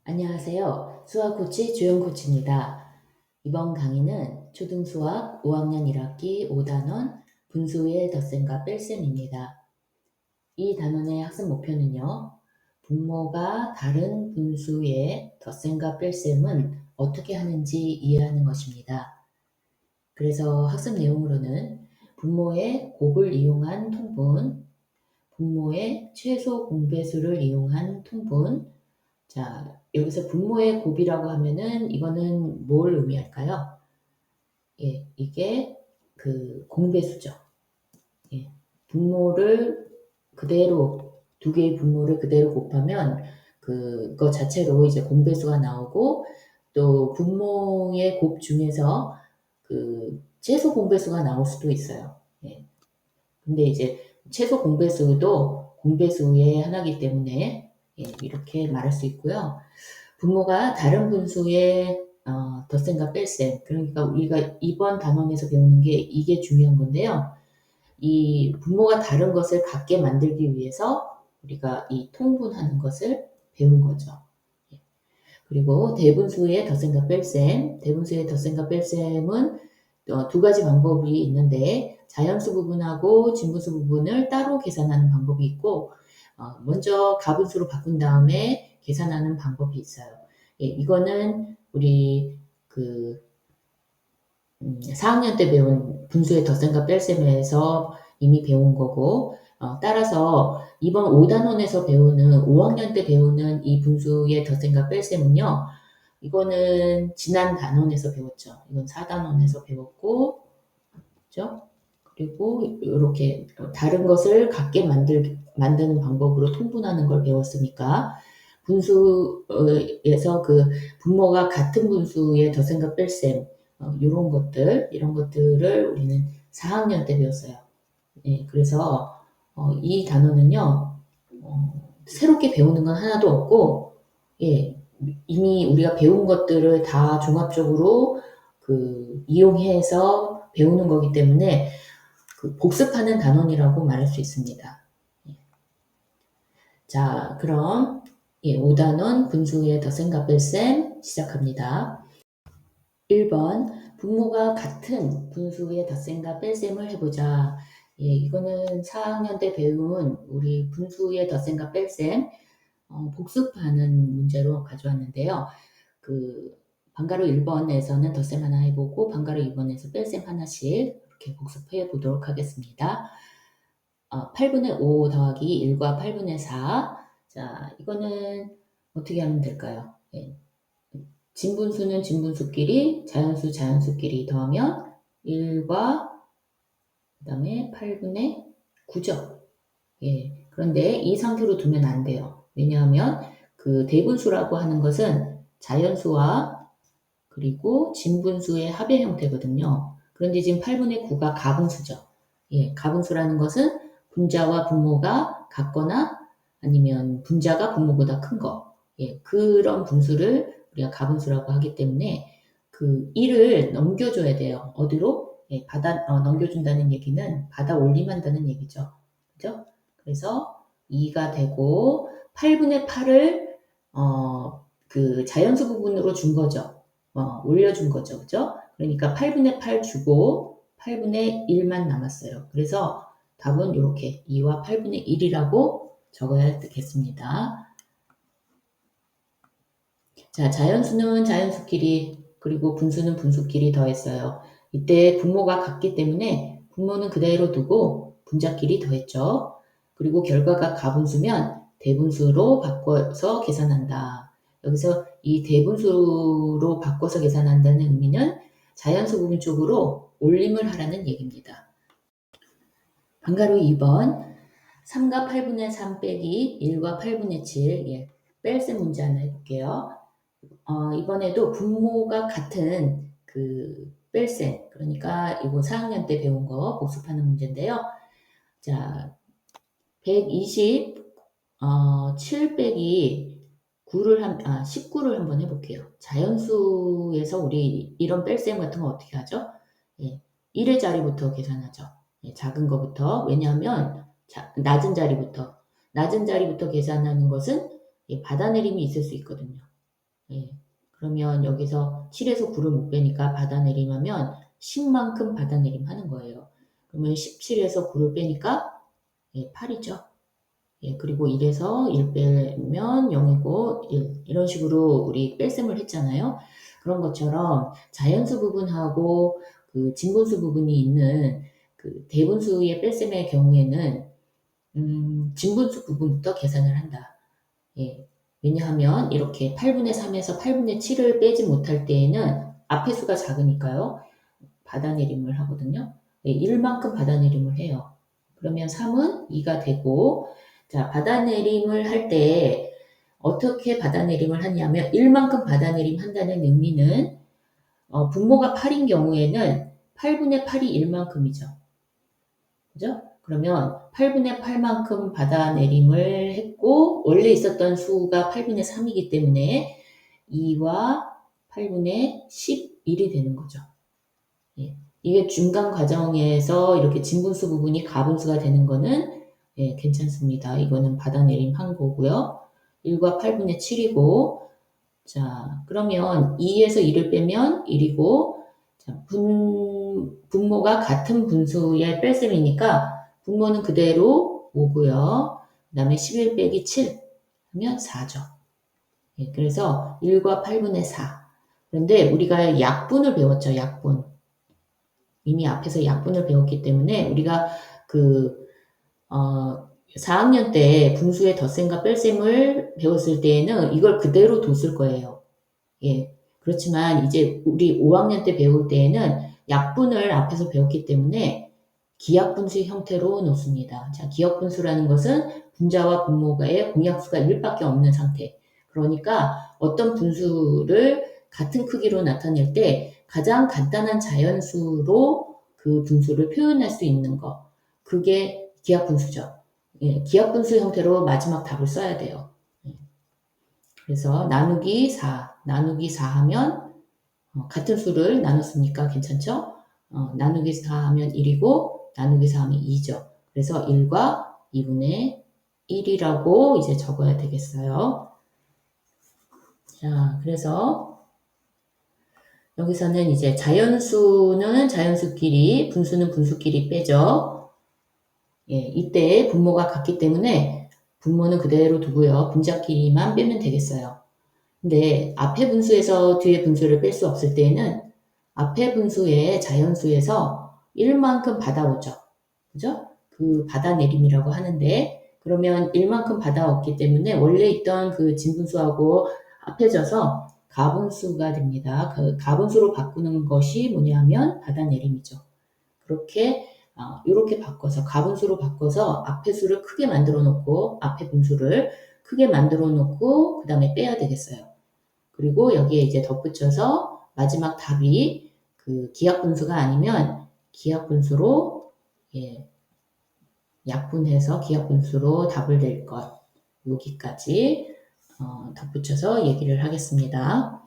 안녕하세요. 수학 코치 주영 코치입니다. 이번 강의는 초등수학 5학년 1학기 5단원 분수의 덧셈과 뺄셈입니다. 이 단원의 학습 목표는요. 분모가 다른 분수의 덧셈과 뺄셈은 어떻게 하는지 이해하는 것입니다. 그래서 학습 내용으로는 분모의 곱을 이용한 통분, 분모의 최소 공배수를 이용한 통분. 자, 여기서 분모의 곱이라고 하면은 이거는 뭘 의미할까요? 예, 이게 그 공배수죠. 예, 분모를 그대로 두 개의 분모를 그대로 곱하면 그거 자체로 이제 공배수가 나오고, 또 분모의 곱 중에서 그 최소 공배수가 나올 수도 있어요. 예. 근데 이제 최소 공배수도 공배수의 하나이기 때문에 예, 이렇게 말할 수 있고요. 분모가 다른 분수의 덧셈과 뺄셈, 그러니까 우리가 이번 단원에서 배우는 게 이게 중요한 건데요. 이 분모가 다른 것을 같게 만들기 위해서 우리가 이 통분하는 것을 배운 거죠. 예. 그리고 대분수의 덧셈과 뺄셈, 대분수의 덧셈과 뺄셈은 두 가지 방법이 있는데, 자연수 부분하고 진분수 부분을 따로 계산하는 방법이 있고, 먼저 가분수로 바꾼 다음에 계산하는 방법이 있어요. 예, 이거는 우리 그 4학년 때 배운 분수의 덧셈과 뺄셈에서 이미 배운 거고, 따라서 이번 5단원에서 배우는 5학년 때 배우는 이 분수의 덧셈과 뺄셈은요. 이거는 지난 단원에서 배웠죠. 이건 4단원에서 배웠고, 그죠? 그리고 이렇게 다른 것을 같게 만드는 방법으로 통분하는 걸 배웠으니까, 분수에서 그 분모가 같은 분수의 덧셈과 뺄셈, 이런 것들을 우리는 4학년 때 배웠어요. 예, 그래서 이 단어는요, 새롭게 배우는 건 하나도 없고, 예, 이미 우리가 배운 것들을 다 종합적으로 이용해서 배우는 거기 때문에 복습하는 단원이라고 말할 수 있습니다. 예. 자, 그럼 5단원 분수의 덧셈과 뺄셈 시작합니다. 1번 분모가 같은 분수의 덧셈과 뺄셈을 해보자. 예, 이거는 4학년 때 배운 우리 분수의 덧셈과 뺄셈 복습하는 문제로 가져왔는데요. 방가루 1번에서는 덧셈 하나 해보고 방가루 2번에서 뺄셈 하나씩 이렇게 복습해 보도록 하겠습니다. 8분의 5 더하기 1과 8분의 4. 자, 이거는 어떻게 하면 될까요? 예. 진분수는 진분수끼리, 자연수끼리 더하면 1과 그 다음에 8분의 9죠. 예. 그런데 이 상태로 두면 안 돼요. 왜냐하면 그 대분수라고 하는 것은 자연수와 그리고 진분수의 합의 형태거든요. 그런데 지금 8분의 9가 가분수죠. 예. 가분수라는 것은 분자와 분모가 같거나 아니면 분자가 분모보다 큰 거. 예. 그런 분수를 우리가 가분수라고 하기 때문에 그 1을 넘겨줘야 돼요. 어디로? 예, 넘겨준다는 얘기는 받아 올림한다는 얘기죠. 그죠? 그래서 2가 되고 8분의 8을 그 자연수 부분으로 준 거죠. 올려준 거죠. 그죠? 그러니까 8분의 8 주고 8분의 1만 남았어요. 그래서 답은 이렇게 2와 8분의 1이라고 적어야 되겠습니다. 자, 자연수는 자연수끼리 그리고 분수는 분수끼리 더했어요. 이때 분모가 같기 때문에 분모는 그대로 두고 분자끼리 더했죠. 그리고 결과가 가분수면 대분수로 바꿔서 계산한다. 여기서 이 대분수로 바꿔서 계산한다는 의미는 자연수 부분 쪽으로 올림을 하라는 얘기입니다. 방가루 2번 3과 8분의 3 빼기 1과 8분의 7. 예, 뺄셈 문제 하나 해볼게요. 이번에도 분모가 같은 그 뺄셈, 그러니까 이거 4학년 때 배운 거 복습하는 문제인데요. 자, 120, 7 빼기 19를 한번 해볼게요. 자연수에서 우리 이런 뺄셈 같은 거 어떻게 하죠? 예, 1의 자리부터 계산하죠. 예, 작은 거부터. 왜냐하면 낮은 자리부터 계산하는 것은 받아내림이 있을 수 있거든요. 예. 그러면 여기서 7에서 9를 못 빼니까 받아내림하면 10만큼 받아내림 하는 거예요. 그러면 17에서 9를 빼니까 8이죠. 예, 그리고 1에서 1 빼면 0이고 1 이런 식으로 우리 뺄셈을 했잖아요. 그런 것처럼 자연수 부분하고 그 진분수 부분이 있는 그 대분수의 뺄셈의 경우에는 진분수 부분부터 계산을 한다. 예. 왜냐하면 이렇게 8분의 3에서 8분의 7을 빼지 못할 때에는 앞의 수가 작으니까요. 받아내림을 하거든요. 예, 1만큼 받아내림을 해요. 그러면 3은 2가 되고, 자, 받아내림을 할 때 어떻게 받아내림을 하냐면 1만큼 받아내림 한다는 의미는 분모가 8인 경우에는 8분의 8이 1만큼이죠. 그죠? 그러면 8분의 8만큼 받아내림을 했고 원래 있었던 수가 8분의 3이기 때문에 2와 8분의 11이 되는 거죠. 예. 이게 중간 과정에서 이렇게 진분수 부분이 가분수가 되는 거는 괜찮습니다. 이거는 받아내림 한 거고요. 1과 8분의 7이고 자 그러면 2에서 2를 빼면 1이고 자, 분모가 같은 분수의 뺄셈이니까 분모는 그대로 5고요. 그 다음에 11 빼기 7 하면 4죠. 예, 그래서 1과 8분의 4. 그런데 우리가 약분을 배웠죠. 약분. 이미 앞에서 약분을 배웠기 때문에 우리가 그 4학년 때 분수의 덧셈과 뺄셈을 배웠을 때에는 이걸 그대로 뒀을 거예요. 예. 그렇지만 이제 우리 5학년 때 배울 때에는 약분을 앞에서 배웠기 때문에 기하분수 형태로 놓습니다. 자, 기하분수라는 것은 분자와 분모가의 공약수가 1밖에 없는 상태. 그러니까 어떤 분수를 같은 크기로 나타낼 때 가장 간단한 자연수로 그 분수를 표현할 수 있는 거. 그게 기하분수죠. 예, 기하분수 형태로 마지막 답을 써야 돼요. 그래서 나누기 4 하면 같은 수를 나눴으니까 괜찮죠? 나누기 4 하면 1이고 나누기 4 하면 2죠. 그래서 1과 2분의 1이라고 이제 적어야 되겠어요. 자, 그래서 여기서는 이제 자연수는 자연수끼리, 분수는 분수끼리 빼죠. 예, 이때 분모가 같기 때문에 분모는 그대로 두고요. 분자끼리만 빼면 되겠어요. 근데 앞에 분수에서 뒤에 분수를 뺄 수 없을 때에는 앞에 분수의 자연수에서 1만큼 받아오죠. 그죠? 그 받아내림이라고 하는데 그러면 1만큼 받아왔기 때문에 원래 있던 그 진분수하고 합해져서 가분수가 됩니다. 그 가분수로 바꾸는 것이 뭐냐면 받아내림이죠. 그렇게 이렇게 바꿔서 가분수로 바꿔서 앞에 수를 크게 만들어 놓고 앞에 분수를 크게 만들어 놓고 그 다음에 빼야 되겠어요. 그리고 여기에 이제 덧붙여서 마지막 답이 그 기하분수가 아니면 기하분수로 약분해서 기하분수로 답을 낼 것. 여기까지 덧붙여서 얘기를 하겠습니다.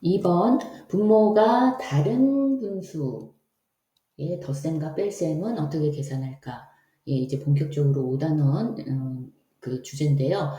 2번 분모가 다른 분수의 덧셈과 뺄셈은 어떻게 계산할까? 예, 이제 본격적으로 5단원 그 주제인데요.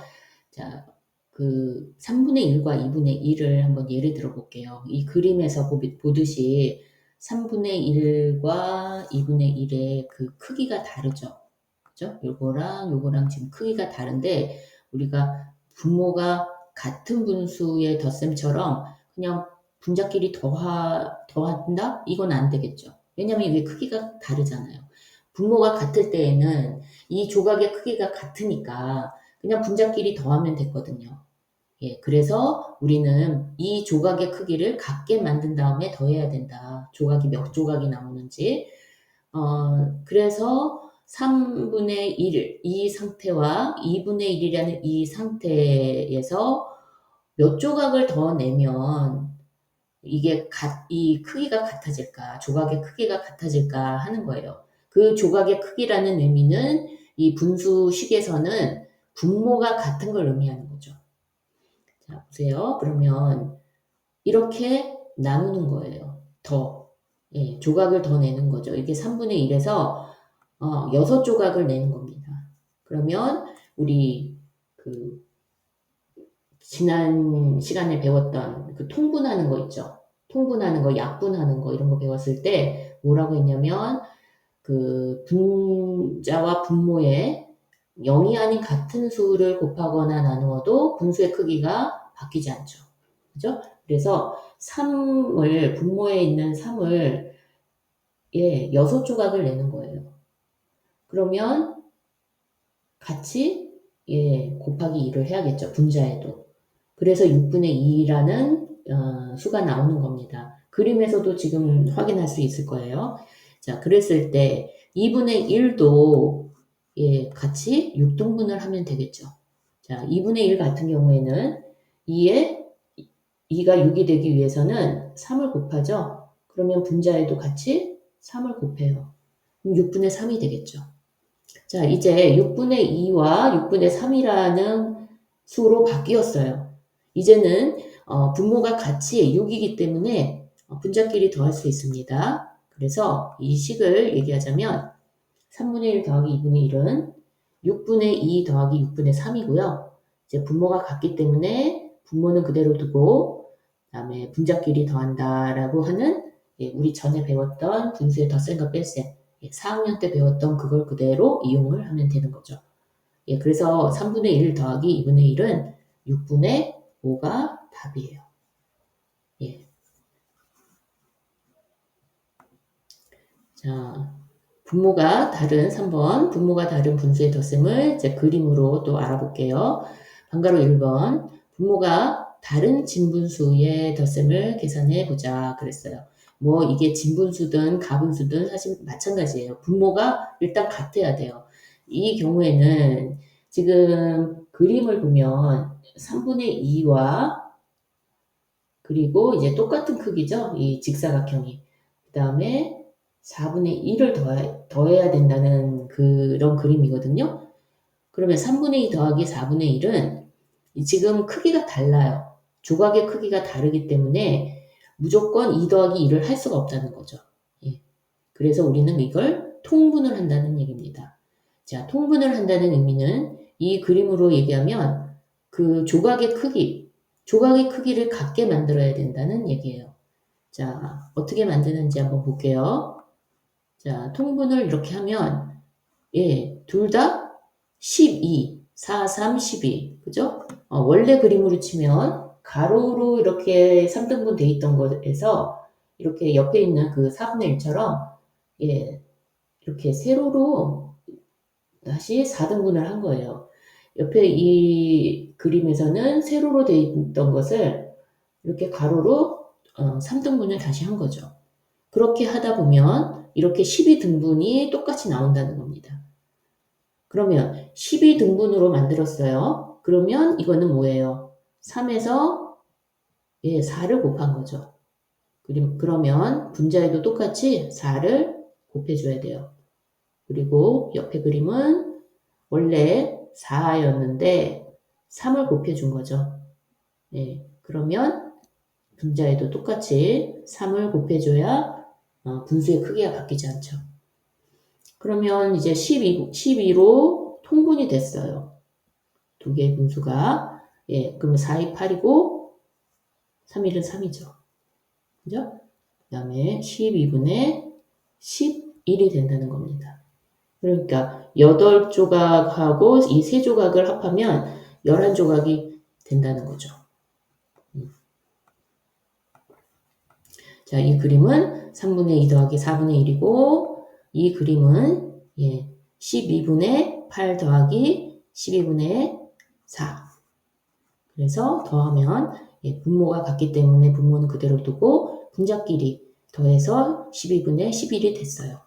자, 그 3분의 1과 2분의 1을 한번 예를 들어 볼게요. 이 그림에서 보듯이 3분의 1과 2분의 1의 그 크기가 다르죠. 그죠? 요거랑 지금 크기가 다른데 우리가 분모가 같은 분수의 덧셈처럼 그냥 분자끼리 더한다? 이건 안 되겠죠. 왜냐면 이게 크기가 다르잖아요. 분모가 같을 때에는 이 조각의 크기가 같으니까 그냥 분자끼리 더하면 됐거든요. 예, 그래서 우리는 이 조각의 크기를 같게 만든 다음에 더해야 된다. 조각이 몇 조각이 나오는지. 그래서 3분의 1, 이 상태와 2분의 1이라는 이 상태에서 몇 조각을 더 내면 이게 이 크기가 같아질까, 조각의 크기가 같아질까 하는 거예요. 그 조각의 크기라는 의미는 이 분수식에서는 분모가 같은 걸 의미하는 거죠. 자, 보세요. 그러면 이렇게 나누는 거예요. 예, 조각을 더 내는 거죠. 이게 3분의 1에서 6조각을 내는 겁니다. 그러면 우리 그 지난 시간에 배웠던 그 통분하는 거 있죠. 통분하는 거, 약분하는 거 이런 거 배웠을 때 뭐라고 했냐면 그 분자와 분모의 0이 아닌 같은 수를 곱하거나 나누어도 분수의 크기가 바뀌지 않죠. 그죠? 그래서 3을 분모에 있는 3을 6조각을 내는 거예요. 그러면 같이 곱하기 2를 해야겠죠. 분자에도. 그래서 6분의 2라는 수가 나오는 겁니다. 그림에서도 지금 확인할 수 있을 거예요. 자, 그랬을 때 2분의 1도 같이 6등분을 하면 되겠죠. 자, 2분의 1 같은 경우에는 2가 6이 되기 위해서는 3을 곱하죠. 그러면 분자에도 같이 3을 곱해요. 그럼 6분의 3이 되겠죠. 자, 이제 6분의 2와 6분의 3이라는 수로 바뀌었어요. 이제는 분모가 같이 6이기 때문에 분자끼리 더할 수 있습니다. 그래서 이 식을 얘기하자면 3분의 1 더하기 2분의 1은 6분의 2 더하기 6분의 3이고요. 이제 분모가 같기 때문에 분모는 그대로 두고 그다음에 분자끼리 더한다라고 하는 우리 전에 배웠던 분수의 덧셈과 뺄셈 4학년 때 배웠던 그걸 그대로 이용을 하면 되는 거죠. 그래서 3분의 1 더하기 2분의 1은 6분의 5가 답이에요. 자, 분모가 다른 3번 분모가 다른 분수의 덧셈을 이제 그림으로 또 알아볼게요. 방가로 1번 분모가 다른 진분수의 덧셈을 계산해 보자 그랬어요. 뭐 이게 진분수든 가분수든 사실 마찬가지예요. 분모가 일단 같아야 돼요. 이 경우에는 지금 그림을 보면 3분의 2와 그리고 이제 똑같은 크기죠. 이 직사각형이. 그 다음에 4분의 1을 더해야 된다는 그런 그림이거든요. 그러면 3분의 2 더하기 4분의 1은 지금 크기가 달라요. 조각의 크기가 다르기 때문에 무조건 2 더하기 2를 할 수가 없다는 거죠. 그래서 우리는 이걸 통분을 한다는 얘기입니다. 자, 통분을 한다는 의미는 이 그림으로 얘기하면 그 조각의 크기를 같게 만들어야 된다는 얘기예요. 자, 어떻게 만드는지 한번 볼게요. 자, 통분을 이렇게 하면 둘 다 12, 4, 3, 12. 그죠? 원래 그림으로 치면 가로로 이렇게 3등분 돼 있던 것에서 이렇게 옆에 있는 그 4분의 1처럼 이렇게 세로로 다시 4등분을 한 거예요. 옆에 이 그림에서는 세로로 돼 있던 것을 이렇게 가로로 3등분을 다시 한 거죠. 그렇게 하다 보면 이렇게 12등분이 똑같이 나온다는 겁니다. 그러면 12등분으로 만들었어요. 그러면 이거는 뭐예요? 3에서 4를 곱한 거죠. 그러면 분자에도 똑같이 4를 곱해줘야 돼요. 그리고 옆에 그림은 원래 4였는데 3을 곱해준 거죠. 그러면 분자에도 똑같이 3을 곱해줘야 분수의 크기가 바뀌지 않죠. 그러면 이제 12로 통분이 됐어요. 두 개의 분수가. 그러면 4이 8이고 3일은 3이죠. 그죠? 그 다음에 12분의 11이 된다는 겁니다. 그러니까 8조각하고 이 3조각을 합하면 11조각이 된다는 거죠. 자, 이 그림은 3분의 2 더하기 4분의 1이고 이 그림은 12분의 8 더하기 12분의 4. 그래서 더하면 분모가 같기 때문에 분모는 그대로 두고 분자끼리 더해서 12분의 11이 됐어요.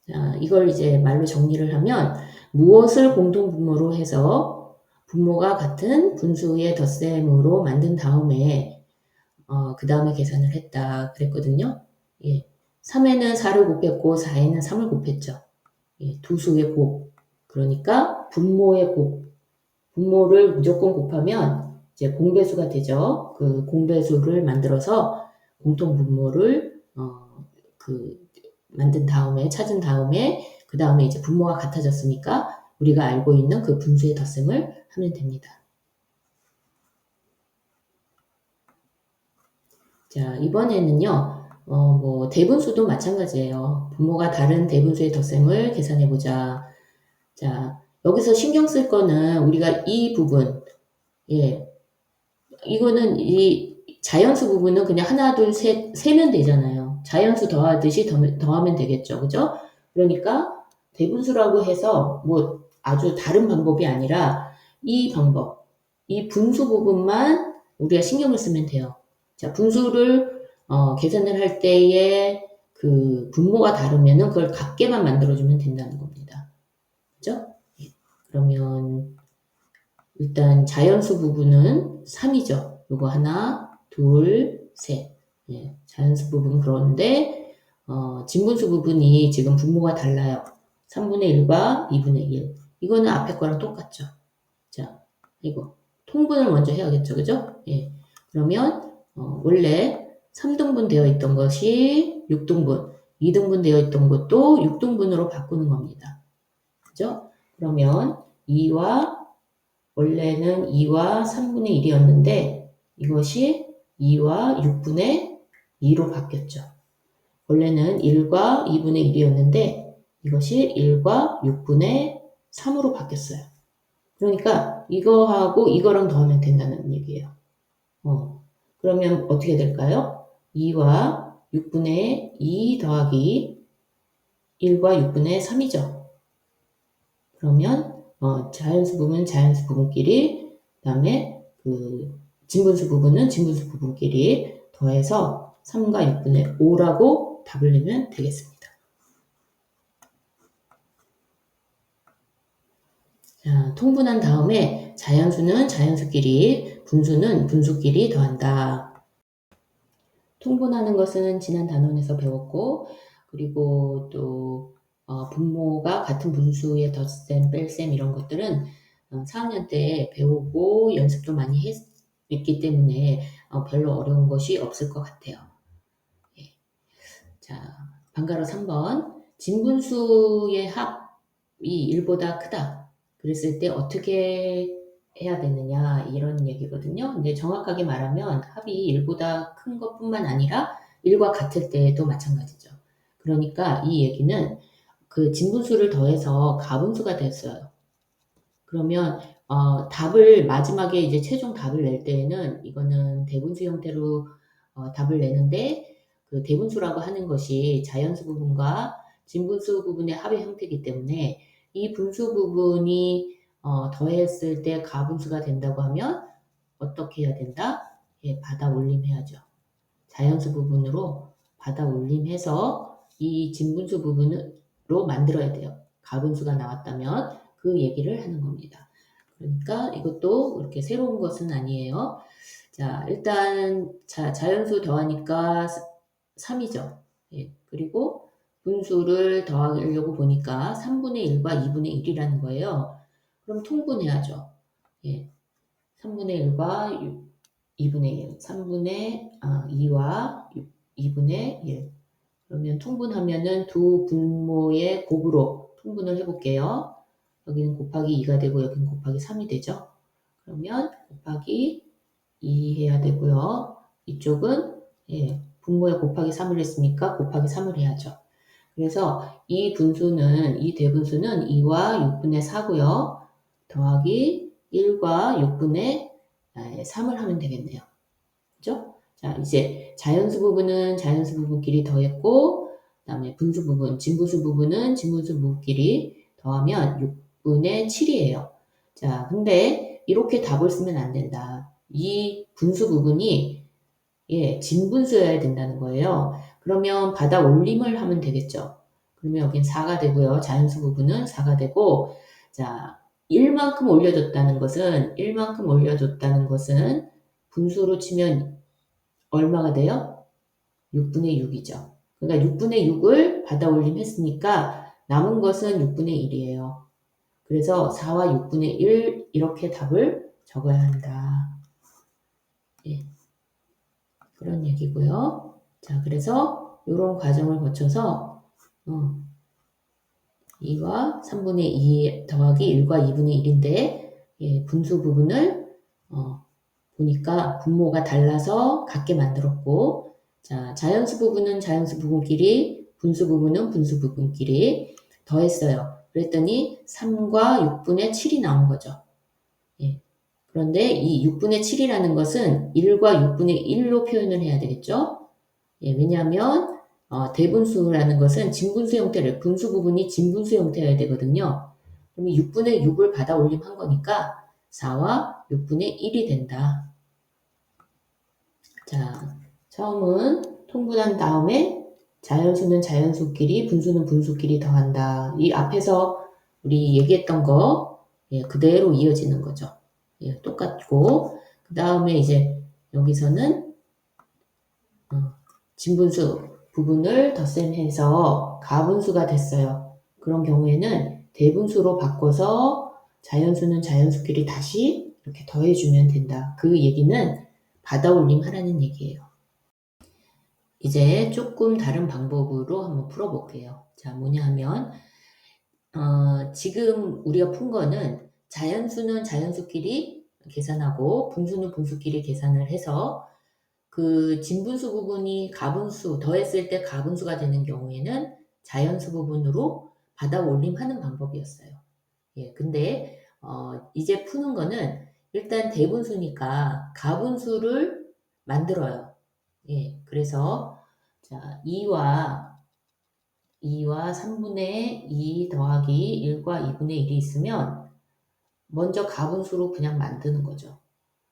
자, 이걸 이제 말로 정리를 하면 무엇을 공통분모로 해서 분모가 같은 분수의 덧셈으로 만든 다음에 그 다음에 계산을 했다 그랬거든요. 3에는 4를 곱했고 4에는 3을 곱했죠. 두 수의 곱. 그러니까 분모의 곱. 분모를 무조건 곱하면 이제 공배수가 되죠. 그 공배수를 만들어서 공통분모를 만든 다음에 찾은 다음에 그 다음에 이제 분모가 같아졌으니까 우리가 알고 있는 그 분수의 덧셈을 하면 됩니다. 자, 이번에는요, 뭐, 대분수도 마찬가지예요. 분모가 다른 대분수의 덧셈을 계산해보자. 자, 여기서 신경 쓸 거는 우리가 이 부분, 예, 이거는 이 자연수 부분은 그냥 하나, 둘, 셋, 세면 되잖아요. 자연수 더하듯이 더하면 되겠죠. 그죠? 그러니까 대분수라고 해서 뭐 아주 다른 방법이 아니라 이 방법, 이 분수 부분만 우리가 신경을 쓰면 돼요. 자, 분수를 계산을 할 때에 그 분모가 다르면은 그걸 같게만 만들어주면 된다는 겁니다. 그죠? 예. 그러면 일단 자연수 부분은 3이죠. 요거 하나, 둘, 셋. 예, 자연수 부분 그런데 진분수 부분이 지금 분모가 달라요. 3분의 1과 2분의 1. 이거는 앞에 거랑 똑같죠. 자, 이거 통분을 먼저 해야겠죠. 그죠? 예. 그러면 원래 3등분 되어 있던 것이 6등분, 2등분 되어 있던 것도 6등분으로 바꾸는 겁니다. 그죠? 그러면 2와 원래는 2와 3분의 1이었는데 이것이 2와 6분의 2로 바뀌었죠. 원래는 1과 2분의 1이었는데 이것이 1과 6분의 3으로 바뀌었어요. 그러니까 이거하고 이거랑 더하면 된다는 얘기예요. 그러면 어떻게 될까요? 2와 6분의 2 더하기 1과 6분의 3이죠. 그러면 자연수 부분 자연수 부분끼리 그다음에 그 진분수 부분은 진분수 부분끼리 더해서 3과 6분의 5라고 답을 내면 되겠습니다. 자, 통분한 다음에 자연수는 자연수끼리, 분수는 분수끼리 더한다. 통분하는 것은 지난 단원에서 배웠고, 그리고 또 분모가 같은 분수의 덧셈, 뺄셈 이런 것들은 4학년 때 배우고 연습도 많이 했기 때문에 별로 어려운 것이 없을 것 같아요. 예. 자, 방가로 3번. 진분수의 합이 1보다 크다. 그랬을 때 어떻게 해야 되느냐 이런 얘기거든요. 근데 정확하게 말하면 합이 1보다 큰 것뿐만 아니라 1과 같을 때도 마찬가지죠. 그러니까 이 얘기는 그 진분수를 더해서 가분수가 됐어요. 그러면 답을 마지막에 이제 최종 답을 낼 때에는 이거는 대분수 형태로 답을 내는데 그 대분수라고 하는 것이 자연수 부분과 진분수 부분의 합의 형태이기 때문에 이 분수 부분이 더했을 때 가분수가 된다고 하면 어떻게 해야 된다? 예, 받아 올림해야죠. 자연수 부분으로 받아 올림해서 이 진분수 부분으로 만들어야 돼요. 가분수가 나왔다면 그 얘기를 하는 겁니다. 그러니까 이것도 그렇게 새로운 것은 아니에요. 자, 일단 자연수 더하니까 3이죠. 예, 그리고 분수를 더하려고 보니까 3분의 1과 2분의 1이라는 거예요. 그럼 통분해야죠. 예, 3분의 1과 2분의 1, 3분의 2와 2분의 1. 그러면 통분하면은 두 분모의 곱으로 통분을 해볼게요. 여기는 곱하기 2가 되고 여기는 곱하기 3이 되죠. 그러면 곱하기 2 해야 되고요. 이쪽은 분모에 곱하기 3을 했으니까 곱하기 3을 해야죠. 그래서 이 분수는 이 대분수는 2와 6분의 4고요. 더하기 1과 6분의 3을 하면 되겠네요. 그죠? 자, 이제 자연수 부분은 자연수 부분끼리 더했고, 그 다음에 분수 부분, 진분수 부분은 진분수 부분끼리 더하면 6분의 7이에요. 자, 근데 이렇게 답을 쓰면 안 된다. 이 분수 부분이 진분수여야 된다는 거예요. 그러면 받아 올림을 하면 되겠죠. 그러면 여긴 4가 되고요. 자연수 부분은 4가 되고, 자, 1만큼 올려줬다는 것은 분수로 치면 얼마가 돼요? 6분의 6이죠. 그러니까 6분의 6을 받아 올림 했으니까 남은 것은 6분의 1이에요. 그래서 4와 6분의 1 이렇게 답을 적어야 한다. 예. 그런 얘기고요. 자, 그래서 이런 과정을 거쳐서 2와 3분의 2 더하기 1과 2분의 1인데 예, 분수 부분을 보니까 분모가 달라서 같게 만들었고, 자, 자연수 부분은 자연수 부분끼리, 분수 부분은 분수 부분끼리 더했어요. 그랬더니 3과 6분의 7이 나온 거죠. 예. 그런데 이 6분의 7이라는 것은 1과 6분의 1로 표현을 해야 되겠죠? 예, 왜냐하면 대분수라는 것은 진분수 형태를, 분수 부분이 진분수 형태여야 되거든요. 그럼 6분의 6을 받아 올림한 거니까 4와 6분의 1이 된다. 자, 처음은 통분한 다음에 자연수는 자연수끼리, 분수는 분수끼리 더한다. 이 앞에서 우리 얘기했던 거 예, 그대로 이어지는 거죠. 예, 똑같고 그 다음에 이제 여기서는 진분수 부분을 덧셈해서 가분수가 됐어요. 그런 경우에는 대분수로 바꿔서 자연수는 자연수끼리 다시 이렇게 더해주면 된다. 그 얘기는 받아올림 하라는 얘기예요. 이제 조금 다른 방법으로 한번 풀어볼게요. 자, 뭐냐 하면 지금 우리가 푼 거는 자연수는 자연수끼리 계산하고 분수는 분수끼리 계산을 해서 그 진분수 부분이 가분수 더했을 때 가분수가 되는 경우에는 자연수 부분으로 받아 올림하는 방법이었어요. 예, 근데 이제 푸는 거는 일단 대분수니까 가분수를 만들어요. 예, 그래서 자 2와 3분의 2 더하기 1과 2분의 1이 있으면 먼저 가분수로 그냥 만드는 거죠.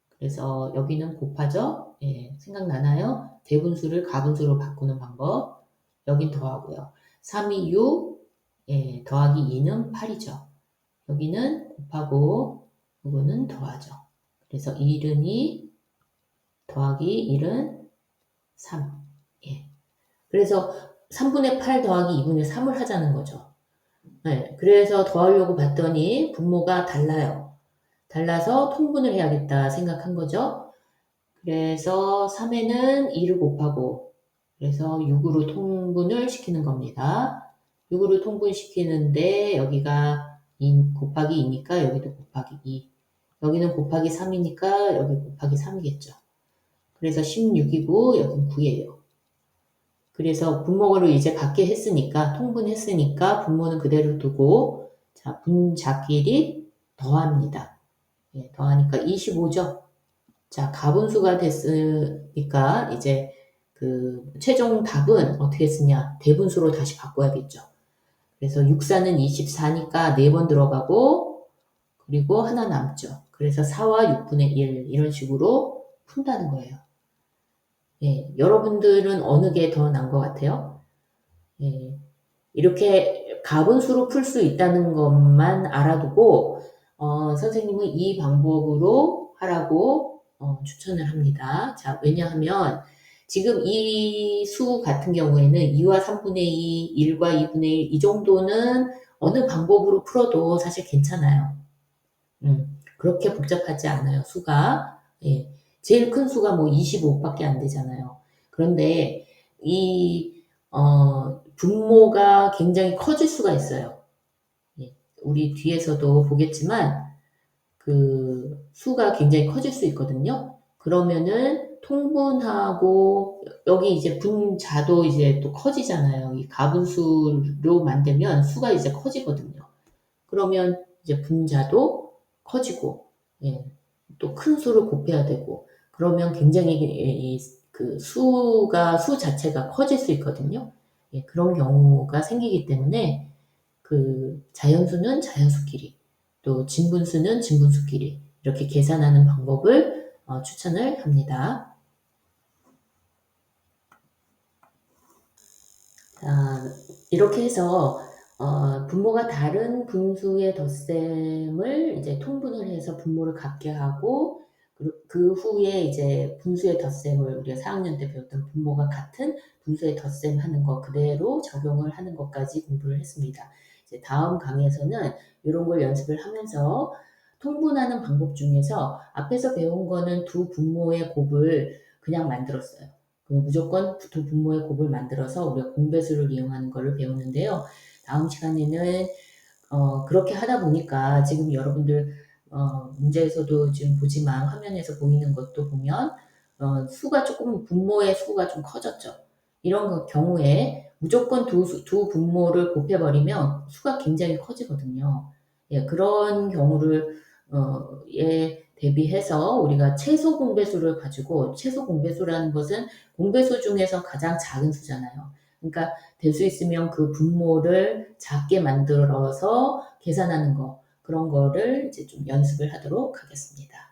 그래서 여기는 곱하죠? 예, 생각나나요? 대분수를 가분수로 바꾸는 방법. 여긴 더하고요. 3이 6, 예, 더하기 2는 8이죠. 여기는 곱하고, 이거는 더하죠. 그래서 1은 2, 더하기 1은 3. 예. 그래서 3분의 8 더하기 2분의 3을 하자는 거죠. 네, 그래서 더하려고 봤더니 분모가 달라요. 달라서 통분을 해야겠다 생각한 거죠. 그래서 3에는 2를 곱하고 그래서 6으로 통분을 시키는 겁니다. 6으로 통분시키는데 여기가 2 곱하기 2니까 여기도 곱하기 2. 여기는 곱하기 3이니까 여기 곱하기 3이겠죠. 그래서 16이고 여기는 9예요. 그래서 분모를 이제 같게 했으니까 통분했으니까 분모는 그대로 두고 자 분자끼리 더합니다. 예, 더하니까 25죠. 자 가분수가 됐으니까 이제 그 최종 답은 어떻게 쓰냐 대분수로 다시 바꿔야겠죠. 그래서 6사는 24니까 4번 들어가고 그리고 하나 남죠. 그래서 4와 6분의 1 이런 식으로 푼다는 거예요. 예, 여러분들은 어느 게 더 나은 것 같아요? 예, 이렇게 가분수로 풀 수 있다는 것만 알아두고 선생님은 이 방법으로 하라고 추천을 합니다. 자, 왜냐하면 지금 이 수 같은 경우에는 2와 3분의 2, 1과 2분의 1 이 정도는 어느 방법으로 풀어도 사실 괜찮아요. 그렇게 복잡하지 않아요, 수가. 예. 제일 큰 수가 뭐 25밖에 안 되잖아요. 그런데 이 분모가 굉장히 커질 수가 있어요. 예. 우리 뒤에서도 보겠지만 그 수가 굉장히 커질 수 있거든요. 그러면은 통분하고 여기 이제 분자도 이제 또 커지잖아요. 이 가분수로 만들면 수가 이제 커지거든요. 그러면 이제 분자도 커지고 예, 또 큰 수를 곱해야 되고 그러면 굉장히 그 수가 수 자체가 커질 수 있거든요. 예, 그런 경우가 생기기 때문에 그 자연수는 자연수끼리 또 진분수는 진분수끼리 이렇게 계산하는 방법을 추천을 합니다. 자, 이렇게 해서 분모가 다른 분수의 덧셈을 이제 통분을 해서 분모를 같게 하고 그 후에 이제 분수의 덧셈을 우리가 4학년 때 배웠던 분모가 같은 분수의 덧셈 하는 거 그대로 적용을 하는 것까지 공부를 했습니다. 이제 다음 강의에서는 이런 걸 연습을 하면서 통분하는 방법 중에서 앞에서 배운 거는 두 분모의 곱을 그냥 만들었어요. 무조건 두 분모의 곱을 만들어서 우리가 공배수를 이용하는 것을 배우는데요. 다음 시간에는 그렇게 하다 보니까 지금 여러분들 문제에서도 지금 보지만 화면에서 보이는 것도 보면 수가 조금 분모의 수가 좀 커졌죠. 이런 경우에 무조건 두 분모를 곱해버리면 수가 굉장히 커지거든요. 예, 그런 경우를 에 대비해서 우리가 최소 공배수를 가지고, 최소 공배수라는 것은 공배수 중에서 가장 작은 수잖아요. 그러니까 될 수 있으면 그 분모를 작게 만들어서 계산하는 거, 그런 거를 이제 좀 연습을 하도록 하겠습니다.